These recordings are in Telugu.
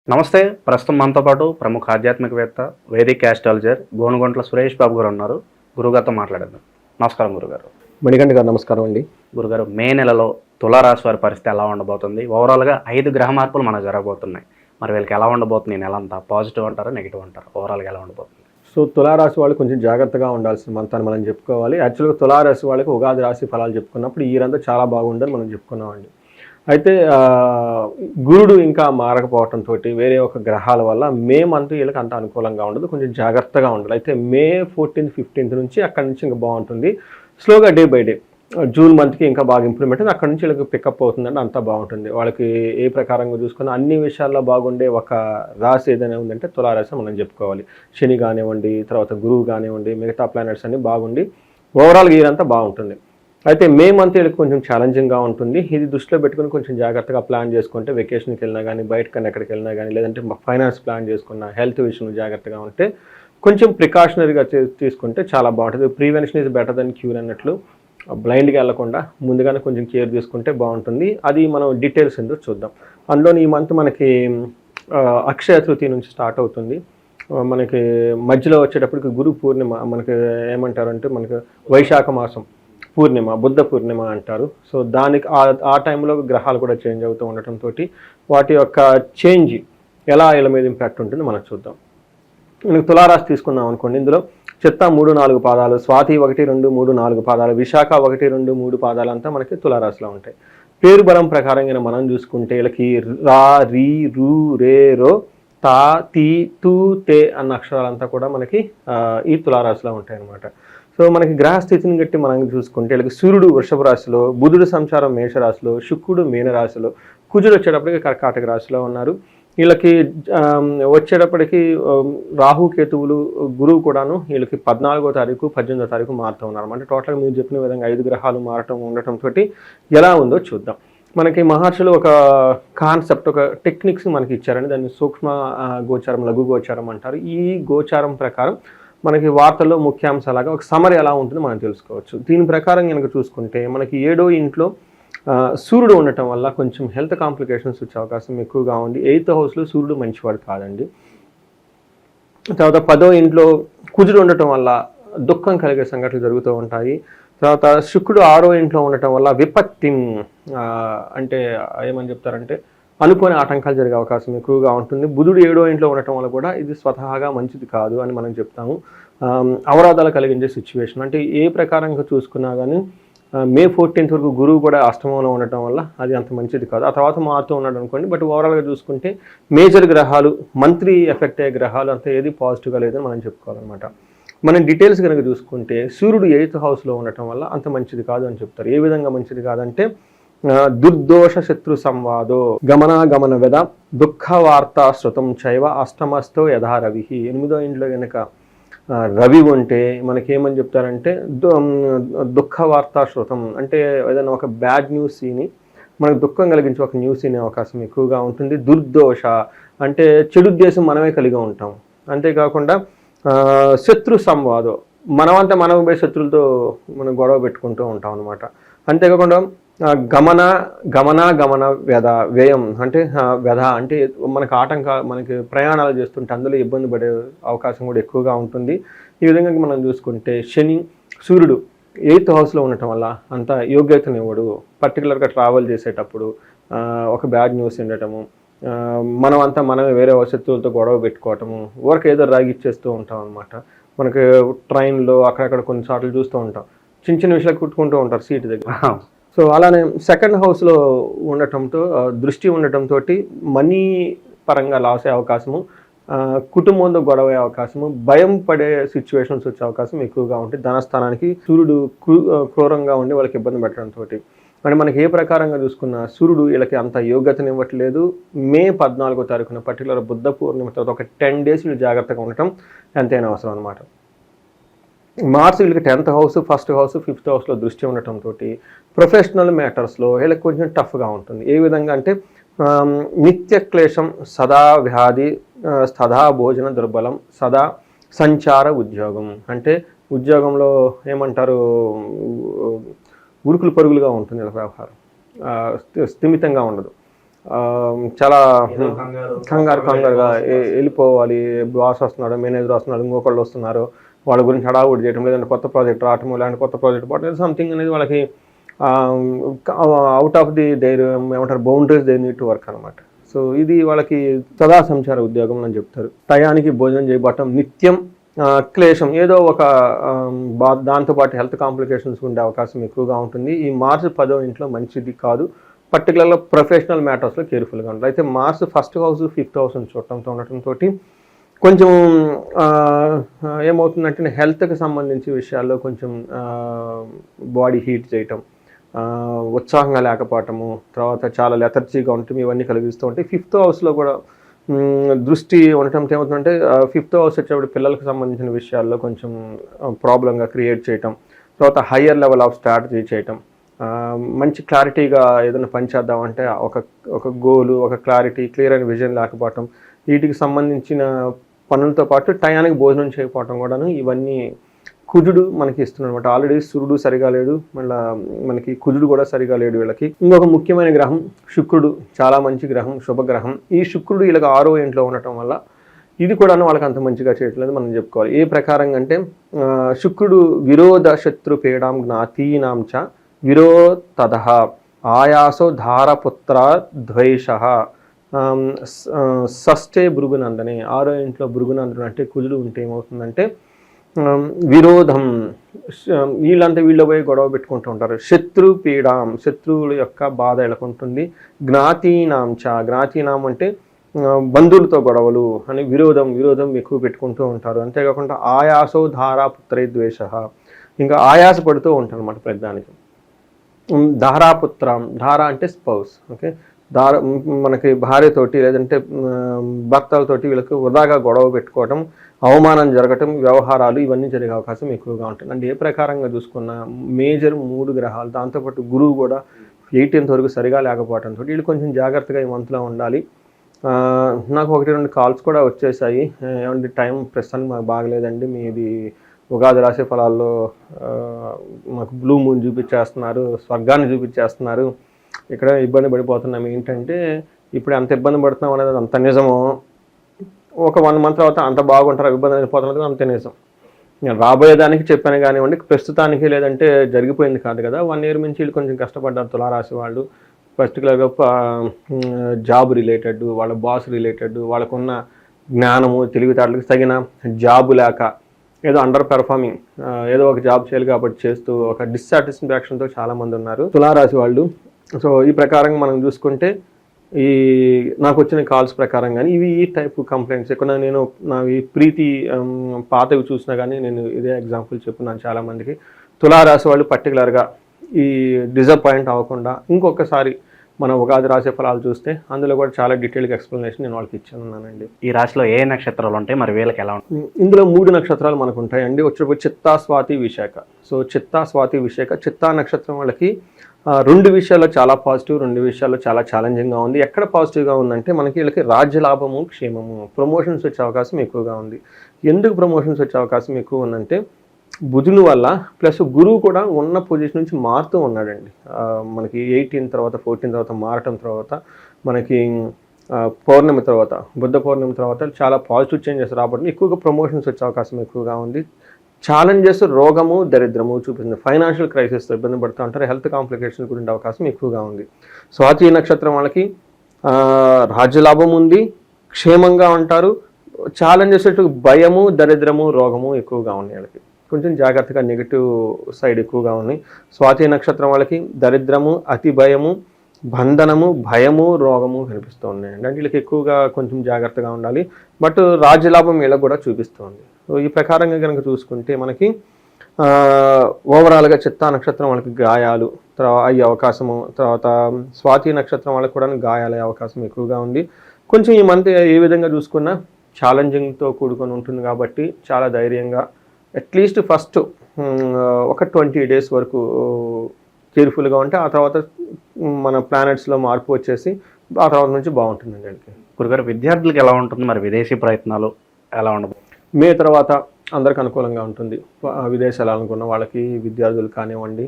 నమస్తే. ప్రస్తుతం మనతో పాటు ప్రముఖ ఆధ్యాత్మికవేత్త, వేదిక్ ఆస్ట్రాలజర్ గోనుగొంట్ల సురేష్ బాబు గారు ఉన్నారు. గురుగారితో మాట్లాడేద్దాం. నమస్కారం గురుగారు. మణికంఠ గారు నమస్కారం అండి. గురుగారు, మే నెలలో తులారాశి వారి పరిస్థితి ఎలా ఉండబోతుంది? ఓవరాల్గా 5 గ్రహ మార్పులు మనకు జరగబోతున్నాయి. మరి వీళ్ళకి ఎలా ఉండబోతుంది? ఈ నెల అంతా పాజిటివ్ అంటారా, నెగిటివ్ అంటారా? ఓవరాల్గా ఎలా ఉండబోతుంది? సో తులారాశి వాళ్ళు కొంచెం జాగ్రత్తగా ఉండాల్సిన మంత్ అని మనం చెప్పుకోవాలి. యాక్చువల్గా తులారాశి వాళ్ళకి ఉగాది రాశి ఫలాలు చెప్పుకున్నప్పుడు ఈ ఇయర్ చాలా బాగుందని మనం చెప్పుకున్నామండి. అయితే గురుడు ఇంకా మారకపోవడంతో వేరే ఒక గ్రహాల వల్ల మే మంత్ వీళ్ళకి అంత అనుకూలంగా ఉండదు. కొంచెం జాగ్రత్తగా ఉండాలి. అయితే మే 14th 15th నుంచి అక్కడి నుంచి ఇంకా బాగుంటుంది. స్లోగా డే బై డే జూన్ మంత్కి ఇంకా బాగా ఇంప్రూవ్మెంట్ ఉంది. అక్కడ నుంచి వీళ్ళకి పికప్ అవుతుందంటే అంతా బాగుంటుంది. వాళ్ళకి ఏ ప్రకారంగా చూసుకున్నా అన్ని విషయాల్లో బాగుండే ఒక రాశి ఏదైనా ఉందంటే తులారాశి మనం చెప్పుకోవాలి. శని కానివ్వండి, తర్వాత గురువు కానివ్వండి, మిగతా ప్లానెట్స్ అన్ని బాగుండి ఓవరాల్గా ఇయర్ బాగుంటుంది. అయితే మే మంత్ వీళ్ళకి కొంచెం ఛాలెంజింగ్గా ఉంటుంది. ఇది దృష్టిలో పెట్టుకుని కొంచెం జాగ్రత్తగా ప్లాన్ చేసుకుంటే వెకేషన్కి వెళ్ళినా కానీ, బయటకన్నా ఎక్కడికి వెళ్ళినా కానీ, లేదంటే ఫైనాన్స్ ప్లాన్ చేసుకున్న, హెల్త్ విషయంలో జాగ్రత్తగా ఉంటే కొంచెం ప్రికాషనరీగా తీసుకుంటే చాలా బాగుంటుంది. Prevention is better then cure అన్నట్లు బ్లైండ్గా వెళ్లకుండా ముందుగానే కొంచెం కేర్ తీసుకుంటే బాగుంటుంది. అది మనం డీటెయిల్స్ ఎందుకు చూద్దాం. అందులో ఈ మంత్ మనకి అక్షయ తృతీయ నుంచి స్టార్ట్ అవుతుంది. మనకి మధ్యలో వచ్చేటప్పటికి గురు పూర్ణిమ మనకి ఏమంటారంటే మనకి వైశాఖ మాసం పూర్ణిమ, బుద్ధ పూర్ణిమ అంటారు. సో దానికి ఆ టైంలో గ్రహాలు కూడా చేంజ్ అవుతూ ఉండటంతో వాటి యొక్క చేంజ్ ఎలా వీళ్ళ మీద ఇంపాక్ట్ ఉంటుందో మనం చూద్దాం. మనకి తులారాశి తీసుకుందాం అనుకోండి. ఇందులో చిత్త 3-4 పాదాలు, స్వాతి 1-2-3-4 పాదాలు, విశాఖ 1-2-3 పాదాలు అంతా మనకి తులారాశిలో ఉంటాయి. పేరు బలం ప్రకారంగా మనం చూసుకుంటే వీళ్ళకి రా, రీ, రు, రే, రో, తా, తీ, తూ, తే అన్న అక్షరాలంతా కూడా మనకి ఈ తులారాశిలో ఉంటాయి అన్నమాట. సో మనకి గ్రహస్థితిని బట్టి మనం చూసుకుంటే వీళ్ళకి సూర్యుడు వృషభ రాశిలో, బుధుడు సంచారం మేషరాశిలో, శుక్రుడు మీనరాశిలో, కుజుడు వచ్చేటప్పటికి కర్కాటక రాశిలో ఉన్నారు. వీళ్ళకి వచ్చేటప్పటికి రాహుకేతువులు, గురువు కూడాను వీళ్ళకి 14వ తారీఖు 18వ తారీఖు మారుతూ ఉన్నారు. అంటే టోటల్గా మీరు చెప్పిన విధంగా 5 గ్రహాలు మారటం ఉండటంతో ఎలా ఉందో చూద్దాం. మనకి మహర్షులు ఒక కాన్సెప్ట్, ఒక టెక్నిక్స్ మనకి ఇచ్చారని, దాన్ని సూక్ష్మ గోచారం, లఘు గోచారం అంటారు. ఈ గోచారం ప్రకారం మనకి వార్తల్లో ముఖ్యాంశాలాగా ఒక సమరీ ఎలా ఉంటుందో మనం తెలుసుకోవచ్చు. దీని ప్రకారం కనుక చూసుకుంటే మనకి 7వ ఇంట్లో సూర్యుడు ఉండటం వల్ల కొంచెం హెల్త్ కాంప్లికేషన్స్ వచ్చే అవకాశం ఎక్కువగా ఉంది. 8th హౌస్లో సూర్యుడు మంచివాడు కాదండి. తర్వాత 10వ ఇంట్లో కుజుడు ఉండటం వల్ల దుఃఖం కలిగే సంఘటనలు జరుగుతూ ఉంటాయి. తర్వాత శుక్రుడు 6వ ఇంట్లో ఉండటం వల్ల విపత్తి, అంటే ఏమని చెప్తారంటే అనుకోని ఆటంకాలు జరిగే అవకాశం ఎక్కువగా ఉంటుంది. బుధుడు 7వ ఇంట్లో ఉండటం వల్ల కూడా ఇది స్వతహాగా మంచిది కాదు అని మనం చెప్తాము. అవరోధాలు కలిగించే సిచ్యువేషన్. అంటే ఏ ప్రకారంగా చూసుకున్నా కానీ మే 14th వరకు గురువు కూడా అష్టమంలో ఉండటం వల్ల అది అంత మంచిది కాదు. ఆ తర్వాత మారుతూ ఉన్నాడు అనుకోండి. బట్ ఓవరాల్గా చూసుకుంటే మేజర్ గ్రహాలు, మంత్లీ ఎఫెక్ట్ అయ్యే గ్రహాలు అంతా ఏది పాజిటివ్గా లేదని మనం చెప్పుకోవాలన్నమాట. మనం డీటెయిల్స్ కనుక చూసుకుంటే సూర్యుడు 8th హౌస్లో ఉండటం వల్ల అంత మంచిది కాదు అని చెప్తారు. ఏ విధంగా మంచిది కాదంటే దుర్దోష శత్రు సంవాదో గమనాగమన వెద దుఃఖ వార్త శృతం చైవ అష్టమస్థో యథా రవి. 8వ ఇంట్లో కనుక రవి ఉంటే మనకేమని చెప్తారంటే దుఃఖ వార్త శృతం అంటే ఏదైనా ఒక బ్యాడ్ న్యూస్ విని మనకు దుఃఖం కలిగించే ఒక న్యూస్ వినే అవకాశం ఎక్కువగా ఉంటుంది. దుర్దోష అంటే చెడు ఉద్దేశం మనమే కలిగి ఉంటాం. అంతేకాకుండా శత్రు సంవాదం, మనమంతా మనం పోయి శత్రులతో మనం గొడవ పెట్టుకుంటూ ఉంటాం అనమాట. అంతేకాకుండా గమన వ్యధ, వ్యయం అంటే వ్యధ అంటే మనకు మనకి ప్రయాణాలు చేస్తుంటే అందులో ఇబ్బంది పడే అవకాశం కూడా ఎక్కువగా ఉంటుంది. ఈ విధంగా మనం చూసుకుంటే శని, సూర్యుడు 8th హౌస్లో ఉండటం వల్ల అంత యోగ్యతనివ్వడు. పర్టికులర్గా ట్రావెల్ చేసేటప్పుడు ఒక బ్యాడ్ న్యూస్ ఉండటము, మనమే వేరే శత్రువులతో గొడవ పెట్టుకోవటము, ఊరికి ఏదో రాగిచ్చేస్తూ ఉంటాం అనమాట. మనకి ట్రైన్లో అక్కడక్కడ కొన్నిసార్లు చూస్తూ ఉంటాం, చిన్న చిన్న విషయాలు కుట్టుకుంటూ ఉంటారు సీటు దగ్గర. సో అలానే 2nd హౌస్లో ఉండటంతో, దృష్టి ఉండటంతో మనీ పరంగా లాస్ అయ్యే అవకాశము, కుటుంబంతో గొడవ అయ్యే అవకాశము, భయం పడే సిచ్యువేషన్స్ వచ్చే అవకాశం ఎక్కువగా ఉంటుంది. ధనస్థానానికి సూర్యుడు క్రూరంగా ఉండి వాళ్ళకి ఇబ్బంది పెట్టడంతో, అంటే మనకి ఏ ప్రకారంగా చూసుకున్నా సూర్యుడు వీళ్ళకి అంత యోగ్యతను ఇవ్వట్లేదు. మే 14వ తారీఖున పర్టికులర్ బుద్ధ పూర్ణిమ తర్వాత ఒక 10 days వీళ్ళు జాగ్రత్తగా ఉండటం ఎంతైనా అవసరం అనమాట. మార్చి వీళ్ళకి 10th house, 1st house, 5th హౌస్లో దృష్టి ఉండటంతో ప్రొఫెషనల్ మ్యాటర్స్లో వీళ్ళకి కొంచెం టఫ్గా ఉంటుంది. ఏ విధంగా అంటే నిత్య క్లేశం, సదా వ్యాధి, సదా భోజన దుర్బలం, సదా సంచార ఉద్యోగం. అంటే ఉద్యోగంలో ఏమంటారు, ఉరుకులు పరుగులుగా ఉంటుంది వీళ్ళ వ్యవహారం, స్థిమితంగా ఉండదు. చాలా కంగారుగా వెళ్ళిపోవాలి, బాస్ వస్తున్నాడు, మేనేజర్ వస్తున్నాడు, ఇంకొకళ్ళు వస్తున్నారు, వాళ్ళ గురించి హడావుడి చేయడం, లేదంటే కొత్త ప్రాజెక్ట్ రావటం, లేదంటే కొత్త ప్రాజెక్ట్ పోవడం, సంథింగ్ అనేది వాళ్ళకి అవుట్ ఆఫ్ ది దేర్ ఏమంటారు boundaries they need to work అనమాట. సో ఇది వాళ్ళకి సదా సంచార ఉద్యోగం అని చెప్తారు. టయానికి భోజనం చేయబట్టం, నిత్యం క్లేశం, ఏదో ఒక దాంతోపాటు హెల్త్ కాంప్లికేషన్స్ ఉండే అవకాశం ఎక్కువగా ఉంటుంది. ఈ మార్చి 10వ ఇంట్లో మంచిది కాదు. పర్టికులర్గా ప్రొఫెషనల్ మ్యాటర్స్లో కేర్ఫుల్గా ఉంటుంది. అయితే Mars 1st house 5th house చూడటంతో ఉండటంతో కొంచెం ఏమవుతుందంటే హెల్త్కి సంబంధించి విషయాల్లో కొంచెం బాడీ హీట్ చేయటం, ఉత్సాహంగా లేకపోవటము, తర్వాత చాలా లెథర్జీగా ఉండటం, ఇవన్నీ కలిగిస్తూ ఉంటాయి. 5th హౌస్లో కూడా దృష్టి ఉండటంతో ఏమవుతుందంటే 5th హౌస్ వచ్చేప్పుడు పిల్లలకు సంబంధించిన విషయాల్లో కొంచెం ప్రాబ్లంగా క్రియేట్ చేయటం, తర్వాత హయ్యర్ లెవెల్ ఆఫ్ స్ట్రాటజీ చేయటం, మంచి క్లారిటీగా ఏదైనా పని చేద్దామంటే ఒక గోలు, ఒక క్లియర్ అయిన విజన్ లేకపోవటం, వీటికి సంబంధించిన పనులతో పాటు టయానికి భోజనం చేయకపోవటం కూడాను ఇవన్నీ కుజుడు మనకి ఇస్తున్నాడు అనమాట. ఆల్రెడీ సూర్యుడు సరిగా లేడు, మళ్ళీ మనకి కుజుడు కూడా సరిగా లేడు వీళ్ళకి. ఇంకొక ముఖ్యమైన గ్రహం శుక్రుడు, చాలా మంచి గ్రహం, శుభగ్రహం. ఈ శుక్రుడు వీళ్ళకి 6వ ఇంట్లో ఉండటం వల్ల ఇది కూడా వాళ్ళకి అంత మంచిగా చేయట్లేదు మనం చెప్పుకోవాలి. ఏ ప్రకారంగా అంటే శుక్రుడు విరోధ శత్రు పీడాం జ్ఞాతీనాం చ విరోధ ఆయాసో ధారపుత్ర ద్వేష షష్ఠే భృగునందనే. 6వ ఇంట్లో భృగునందనం అంటే కుజుడు ఉంటే ఏమవుతుందంటే విరోధం, వీళ్ళంతా వీళ్ళ పోయి గొడవ పెట్టుకుంటూ ఉంటారు. శత్రు పీడాం, శత్రువుల యొక్క బాధ ఎలాగుంటుంది. జ్ఞాతీనాం అంటే బంధువులతో గొడవలు అని విరోధం ఎక్కువ పెట్టుకుంటూ ఉంటారు. అంతేకాకుండా ఆయాసో ధారా పుత్రే ద్వేష, ఇంకా ఆయాస పడుతూ ఉంటారు అన్నమాట పెద్దానికి. ధారాపుత్రం, ధార అంటే స్పౌస్, ఓకే. మనకి భార్యతోటి లేదంటే భర్తలతోటి వీళ్ళకి వృధాగా గొడవ పెట్టుకోవటం, అవమానం జరగటం, వ్యవహారాలు ఇవన్నీ జరిగే అవకాశం ఎక్కువగా ఉంటుంది. అంటే ఏ ప్రకారంగా చూసుకున్న మేజర్ 3 గ్రహాలు, దాంతోపాటు గురువు కూడా 18th వరకు సరిగా లేకపోవడంతో వీళ్ళు కొంచెం జాగ్రత్తగా ఈ మంత్లో ఉండాలి. నాకు 1-2 కాల్స్ కూడా వచ్చేసాయి, ఏమంటే టైం ప్రస్తుతానికి మాకు బాగలేదండి, మీది ఉగాది రాశి ఫలాల్లో మాకు బ్లూ మూన్ చూపించేస్తున్నారు, స్వర్గాన్ని చూపించేస్తున్నారు, ఇక్కడ ఇబ్బంది పడిపోతున్నాం. ఏంటంటే ఇప్పుడు అంత ఇబ్బంది పడుతున్నాం అనేది అంత నిజమో, ఒక 1 month తర్వాత అంత బాగుంటారు, ఇబ్బంది అయిపోతున్నది అంతే నిజం. నేను రాబోయేదానికి చెప్పాను కానివ్వండి, ప్రస్తుతానికి లేదంటే జరిగిపోయింది కాదు కదా. 1 year నుంచి వీళ్ళు కొంచెం కష్టపడ్డారు తులారాశి వాళ్ళు. పర్టికులర్గా జాబ్ రిలేటెడ్, వాళ్ళ బాస్ రిలేటెడ్, వాళ్ళకున్న జ్ఞానము తెలివితేటలకు తగిన జాబు లేక, ఏదో అండర్ పెర్ఫార్మింగ్, ఏదో ఒక జాబ్ చేయాలి కాబట్టి చేస్తూ ఒక డిస్సాటిస్ఫాక్షన్తో చాలామంది ఉన్నారు తులారాశి వాళ్ళు. సో ఈ ప్రకారంగా మనం చూసుకుంటే ఈ నాకు వచ్చిన కాల్స్ ప్రకారం కానీ ఇవి ఈ టైప్ కంప్లైంట్స్ ఎక్కువ. నేను నా ఈ ప్రీతి పాతవి చూసినా కానీ నేను ఇదే ఎగ్జాంపుల్ చెప్పున్నాను చాలామందికి. తులారాశి వాళ్ళు పర్టికులర్గా ఈ డిసప్పాయింట్ అవ్వకుండా ఇంకొకసారి మన ఉగాది రాశి ఫలాలు చూస్తే అందులో కూడా చాలా డీటెయిల్గా ఎక్స్ప్లెనేషన్ నేను వాళ్ళకి ఇచ్చానున్నానండి. ఈ రాశిలో ఏ నక్షత్రాలు ఉంటాయి, మరి వీళ్ళకి ఎలా ఉంటాయి? ఇందులో 3 నక్షత్రాలు మనకు ఉంటాయండి. వచ్చేటప్పుడు చిత్తా, స్వాతి, విశాఖ. సో చిత్తా, స్వాతి, విశాఖ. చిత్తా నక్షత్రం వాళ్ళకి 2 విషయాల్లో చాలా పాజిటివ్, 2 విషయాల్లో చాలా ఛాలెంజింగ్గా ఉంది. ఎక్కడ పాజిటివ్గా ఉందంటే మనకి వీళ్ళకి రాజ్యలాభము, క్షేమము, ప్రమోషన్స్ వచ్చే అవకాశం ఎక్కువగా ఉంది. ఎందుకు ప్రమోషన్స్ వచ్చే అవకాశం ఎక్కువ ఉందంటే బుధుని వల్ల, ప్లస్ గురువు కూడా ఉన్న పొజిషన్ నుంచి మారుతూ ఉన్నాడండి. మనకి 18 తర్వాత 14 తర్వాత మారటం తర్వాత మనకి పౌర్ణమి తర్వాత, బుద్ధ పౌర్ణమి తర్వాత చాలా పాజిటివ్ చేంజెస్ రాబట్టి ఎక్కువగా ప్రమోషన్స్ వచ్చే అవకాశం ఎక్కువగా ఉంది. ఛాలెంజెస్, రోగము, దరిద్రము చూపిస్తుంది. ఫైనాన్షియల్ క్రైసిస్తో ఇబ్బంది పడుతూ ఉంటారు. హెల్త్ కాంప్లికేషన్స్ గురించి అవకాశం ఎక్కువగా ఉంది. స్వాతి నక్షత్రం వాళ్ళకి రాజ్యలాభం ఉంది, క్షేమంగా ఉంటారు. ఛాలెంజెస్ భయము, దరిద్రము, రోగము ఎక్కువగా ఉన్నాయి వాళ్ళకి. కొంచెం జాగ్రత్తగా నెగిటివ్ సైడ్ ఎక్కువగా ఉన్నాయి. స్వాతి నక్షత్రం వాళ్ళకి దరిద్రము, అతి భయము, బంధనము, భయము, రోగము కనిపిస్తూ ఉన్నాయండి. అంటే వీళ్ళకి ఎక్కువగా కొంచెం జాగ్రత్తగా ఉండాలి. బట్ రాజ్యలాభం వీళ్ళకి కూడా చూపిస్తుంది. సో ఈ ప్రకారంగా కనుక చూసుకుంటే మనకి ఓవరాల్గా చిత్తా నక్షత్రం వాళ్ళకి గాయాలు అయ్యే అవకాశము, తర్వాత స్వాతి నక్షత్రం వాళ్ళకి కూడా గాయాలయ్యే అవకాశం ఎక్కువగా ఉంది. కొంచెం ఈ మంత్ ఏ విధంగా చూసుకున్నా ఛాలెంజింగ్తో కూడుకొని ఉంటుంది కాబట్టి చాలా ధైర్యంగా అట్లీస్ట్ ఫస్ట్ ఒక 20 days వరకు కేర్ఫుల్గా ఉంటే ఆ తర్వాత మన ప్లానెట్స్లో మార్పు వచ్చేసి ఆ తర్వాత నుంచి బాగుంటుందండి. వీళ్ళకి గురుగారు విద్యార్థులకు ఎలా ఉంటుంది, మరి విదేశీ ప్రయత్నాలు ఎలా ఉండదు? మే తర్వాత అందరికి అనుకూలంగా ఉంటుంది. విదేశాలు అనుకున్న వాళ్ళకి, విద్యార్థులు కానివ్వండి,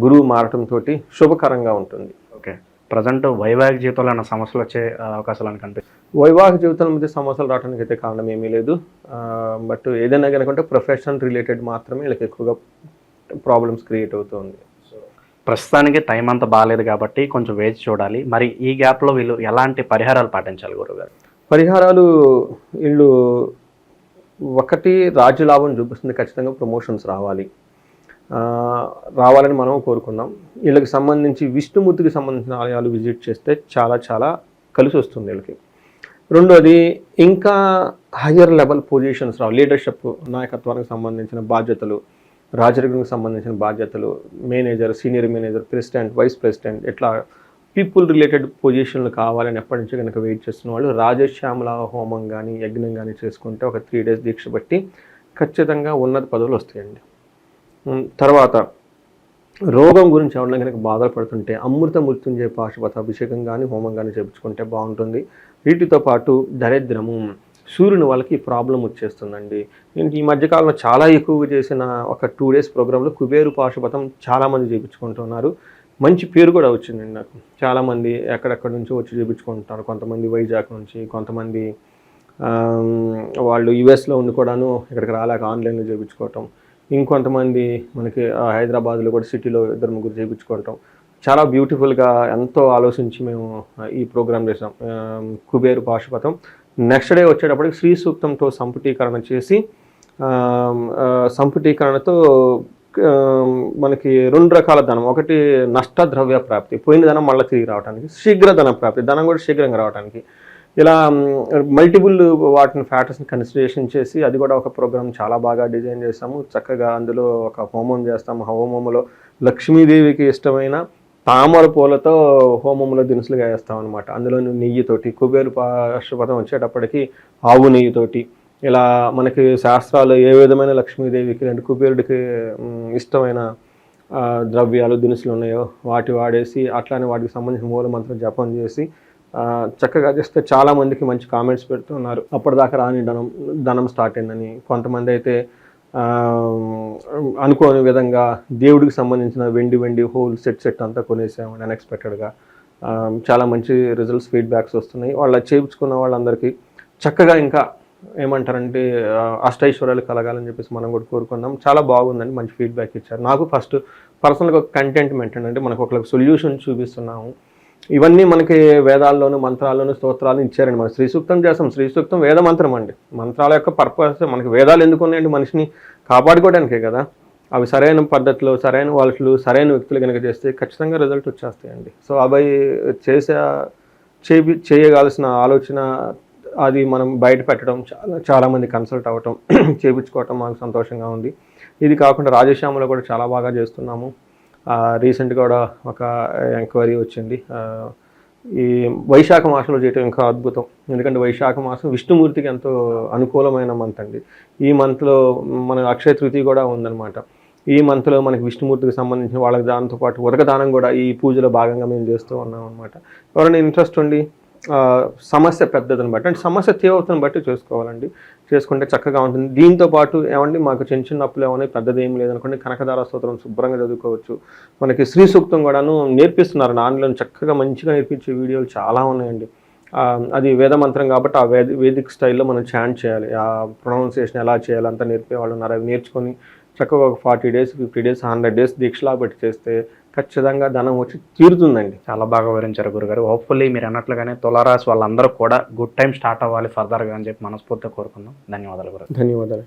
గురువు మారటంతో శుభకరంగా ఉంటుంది. ఓకే, ప్రజెంట్ వైవాహిక జీవితంలో ఏమైనా సమస్యలు వచ్చే అవకాశాలు అని కనిపిస్తుంది? వైవాహిక జీవితం మధ్య సమస్యలు రావడానికి అయితే కారణం ఏమీ లేదు. బట్ ఏదైనా కనుకుంటే ప్రొఫెషన్ రిలేటెడ్ మాత్రమే వీళ్ళకి ఎక్కువగా ప్రాబ్లమ్స్ క్రియేట్ అవుతుంది. ప్రస్తుతానికి టైం అంతా బాగాలేదు కాబట్టి కొంచెం వేచి చూడాలి. మరి ఈ గ్యాప్లో వీళ్ళు ఎలాంటి పరిహారాలు పాటించాలి గురువుగారు? పరిహారాలు వీళ్ళు ఒకటి రాజ్యలాభం చూపిస్తుంది, ఖచ్చితంగా ప్రమోషన్స్ రావాలని మనం కోరుకుందాం. వీళ్ళకి సంబంధించి విష్ణుమూర్తికి సంబంధించిన ఆలయాలు విజిట్ చేస్తే చాలా చాలా కలిసి వస్తుంది వీళ్ళకి. రెండోది ఇంకా హయ్యర్ లెవెల్ పొజిషన్స్ లీడర్షిప్, నాయకత్వానికి సంబంధించిన బాధ్యతలు, రాజరికానికి సంబంధించిన బాధ్యతలు, manager, senior manager, president, vice president, ఇట్లా పీపుల్ రిలేటెడ్ పొజిషన్లు కావాలని ఎప్పటి నుంచి కనుక వెయిట్ చేస్తున్న వాళ్ళు రాజశ్యామల హోమం కానీ యజ్ఞం కానీ చేసుకుంటే ఒక 3 days దీక్ష బట్టి ఖచ్చితంగా ఉన్నత పదవులు వస్తాయండి. తర్వాత రోగం గురించి ఎవరైనా కనుక బాధపడుతుంటే అమృత మృత్యుంజయ పాశుపత అభిషేకం కానీ హోమం కానీ చేయించుకుంటే బాగుంటుంది. వీటితో పాటు దరిద్రము, సూర్యుని వాళ్ళకి ప్రాబ్లం వచ్చేస్తుందండి. నేను ఈ మధ్యకాలంలో చాలా ఎక్కువగా చేసిన ఒక 2 days ప్రోగ్రాంలో కుబేరు పాశుపతం చాలామంది చేయించుకుంటున్నారు. మంచి పేరు కూడా వచ్చిందండి నాకు. చాలామంది ఎక్కడెక్కడి నుంచో వచ్చి చేయించుకుంటున్నారు. కొంతమంది వైజాగ్ నుంచి, కొంతమంది వాళ్ళు యుఎస్లో ఉండి కూడాను ఇక్కడికి రాలేక ఆన్లైన్లో చేయించుకోవటం, ఇంకొంతమంది మనకి హైదరాబాద్లో కూడా సిటీలో 2-3 చేయించుకోవటం. చాలా బ్యూటిఫుల్గా ఎంతో ఆలోచించి మేము ఈ ప్రోగ్రామ్ చేసాం. కుబేరు పాశుపతం నెక్స్ట్ డే వచ్చేటప్పటికి శ్రీ సూక్తంతో సంపుటీకరణ చేసి సంపుటీకరణతో మనకి 2 రకాల ధనం. ఒకటి నష్టద్రవ్య ప్రాప్తి, పోయిన ధనం మళ్ళీ తిరిగి రావడానికి, శీఘ్ర ధన ప్రాప్తి, ధనం కూడా శీఘ్రంగా రావడానికి. ఇలా మల్టిపుల్ వాటిని ఫ్యాక్టర్స్ని కన్సిడరేషన్ చేసి అది కూడా ఒక ప్రోగ్రామ్ చాలా బాగా డిజైన్ చేస్తాము. చక్కగా అందులో ఒక హోమం చేస్తాము. హోమంలో లక్ష్మీదేవికి ఇష్టమైన తామర పూలతో హోమంలో దినుసులుగా వేస్తాం అనమాట. అందులో నెయ్యితోటి, కుబేరు పాశుపతం వచ్చేటప్పటికి ఆవు నెయ్యితోటి, ఇలా మనకి శాస్త్రాలు ఏ విధమైన లక్ష్మీదేవికి అంటే కుబేరుడికి ఇష్టమైన ద్రవ్యాలు దినుసులు ఉన్నాయో వాటి వాడేసి, అట్లానే వాటికి సంబంధించిన మూలమంత్రం జపం చేసి చక్కగా చేస్తే చాలామందికి మంచి కామెంట్స్ పెడుతున్నారు. అప్పటిదాకా రాని ధనం స్టార్ట్ అయిందని. కొంతమంది అయితే అనుకోని విధంగా దేవుడికి సంబంధించిన వెండి హోల్ సెట్ అంతా కొనేసామని అన్ఎక్స్పెక్టెడ్గా చాలా మంచి రిజల్ట్స్, ఫీడ్బ్యాక్స్ వస్తున్నాయి. వాళ్ళ చేయించుకున్న వాళ్ళందరికీ చక్కగా ఇంకా ఏమంటారంటే అష్టైశ్వర్యాలు కలగాలని చెప్పేసి మనం కూడా కోరుకున్నాం. చాలా బాగుందని మంచి ఫీడ్బ్యాక్ ఇచ్చారు. నాకు ఫస్ట్ పర్సనల్గా కంటెంట్మెంట్ అంటే మనకు ఒకరికి సొల్యూషన్ చూపిస్తున్నాము. ఇవన్నీ మనకి వేదాల్లోనూ మంత్రాల్లోనూ స్తోత్రాలను ఇచ్చారండి. మనం శ్రీ సూక్తం చేస్తాం. శ్రీ సూక్తం వేద మంత్రం అండి. మంత్రాల యొక్క పర్పస్ మనకి వేదాలు ఎందుకు ఉన్నాయండి? మనిషిని కాపాడుకోవడానికే కదా. అవి సరైన పద్ధతిలో, సరైన వాళ్ళు, సరైన వ్యక్తులు కనుక చేస్తే ఖచ్చితంగా రిజల్ట్ వచ్చేస్తాయండి. సో అవి చేయగలసిన ఆలోచన అది మనం బయట పెట్టడం, చాలామంది కన్సల్ట్ అవ్వటం, చేయించుకోవటం మాకు సంతోషంగా ఉంది. ఇది కాకుండా రాజశ్యామలో కూడా చాలా బాగా చేస్తున్నాము. రీసెంట్గా కూడా ఒక ఎంక్వైరీ వచ్చింది. ఈ వైశాఖ మాసంలో చేయటం ఇంకా అద్భుతం. ఎందుకంటే వైశాఖ మాసం విష్ణుమూర్తికి ఎంతో అనుకూలమైన మంత్ అండి. ఈ మంత్లో మన అక్షయ తృతీయ కూడా ఉందన్నమాట. ఈ మంత్లో మనకి విష్ణుమూర్తికి సంబంధించిన వాళ్ళకి దాంతోపాటు ఉదక దానం కూడా ఈ పూజలో భాగంగా మేము చేస్తూ ఉన్నాం అనమాట. ఎవరైనా ఇంట్రెస్ట్ ఉండి సమస్య పెద్దదని బట్టి అంటే సమస్య తీవ్రతను బట్టి చేసుకోవాలండి. చేసుకుంటే చక్కగా ఉంటుంది. దీంతో పాటు ఏమండి మాకు చిన్న అప్పులు ఏమన్నా పెద్దది ఏం లేదనుకోండి, కనకదార స్తోత్రం శుభ్రంగా చదువుకోవచ్చు. మనకి శ్రీ సూక్తం కూడాను నేర్పిస్తున్నారు. ఆన్లైన్ చక్కగా మంచిగా నేర్పించే వీడియోలు చాలా ఉన్నాయండి. అది వేద మంత్రం కాబట్టి ఆ వేదిక్ స్టైల్లో మనం చాంట్ చేయాలి. ఆ ప్రొనౌన్సియేషన్ ఎలా చేయాలి అంతా నేర్పే వాళ్ళు ఉన్నారు. అవి నేర్చుకొని చక్కగా ఒక 40 days, 50 days, 100 days దీక్షలా పెట్టి చేస్తే ఖచ్చితంగా ధనం వచ్చి తీరుతుందండి. చాలా బాగా వివరించారు గురుగారు. హోప్ఫుల్లీ మీరు అన్నట్లుగానే తులారాశి వాళ్ళందరూ కూడా గుడ్ టైం స్టార్ట్ అవ్వాలి ఫర్దర్గా అని చెప్పి మనస్ఫూర్తిగా కోరుకుందాం. ధన్యవాదాలు గురు. ధన్యవాదాలు.